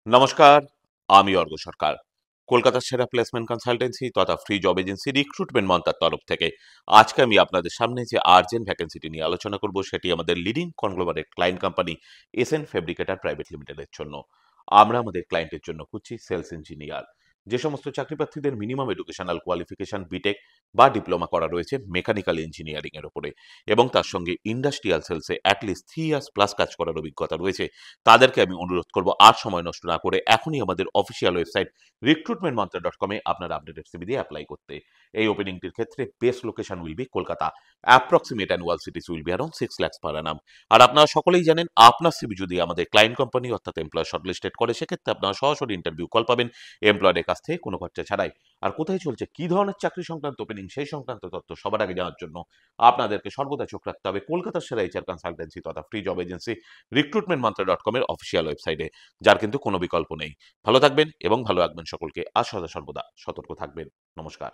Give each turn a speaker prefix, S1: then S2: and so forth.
S1: নমস্কার, আমি অর্ঘ্য সরকার। কলকাতার সেরা প্লেসমেন্ট কনসালটেন্সি তথা ফ্রি জব এজেন্সি রিক্রুটমেন্ট মন্ত্রার তরফ থেকে আজকে আমি আপনাদের সামনে যে আর্জেন্ট ভ্যাকেন্সিটি নিয়ে আলোচনা করব সেটি আমাদের leading conglomerate client company SN fabricator private লিমিটেডের জন্য। আমরা আমাদের ক্লায়েন্টের জন্য খুঁজছি সেলস ইঞ্জিনিয়ার। যে সমস্ত চাকরিপ্রার্থীদের মিনিমাম এডুকেশনাল কোয়ালিফিকেশন বিটেক বা ডিপ্লোমা করা রয়েছে মেকানিক্যাল ইঞ্জিনিয়ারিং এর উপরে এবং তার সঙ্গে ইন্ডাস্ট্রিয়াল সেলসে অ্যাটলিস্ট 3 ইয়ার্স প্লাস কাজ করার অভিজ্ঞতা রয়েছে, তাদেরকে আমি অনুরোধ করব আর সময় নষ্ট না করে এখনই আমাদের অফিসিয়াল ওয়েবসাইট recruitmentmantra.com এ আপনার আপডেটেড সিভি দিয়ে অ্যাপ্লাই করতে। এই ওপেনিংটির ক্ষেত্রে best location will be Kolkata. Approximate annual cities will be around 6 lakhs per annum। আর আপনারা সকলেই জানেন আপনার সিভি যদি আমাদের ক্লায়েন্ট কোম্পানি অর্থাৎ এমপ্লয়ার শর্টলিস্টেড করে সেক্ষেত্রে আপনারা সরাসরি ইন্টারভিউ কল পাবেন এমপ্লয়ারের কাছ থেকে কোনো খরচা ছাড়াই। আর কোথায় চলছে কি ধরনের চাকরি সংক্রান্ত ওপেনিং সেই সংক্রান্ত তথ্য সবার আগে জানার জন্য আপনাদেরকে সর্বদা চোখ রাখতে হবে কলকাতার সেরা এইচআর কনসালটেন্সি তথা ফ্রি জব এজেন্সি recruitmentmantra.com এর অফিসিয়াল ওয়েবসাইটে, যার কিন্তু কোনো বিকল্প নেই। ভালো থাকবেন এবং ভালো রাখবেন সকলকে। আর সদা সর্বদা সতর্ক থাকবেন। নমস্কার।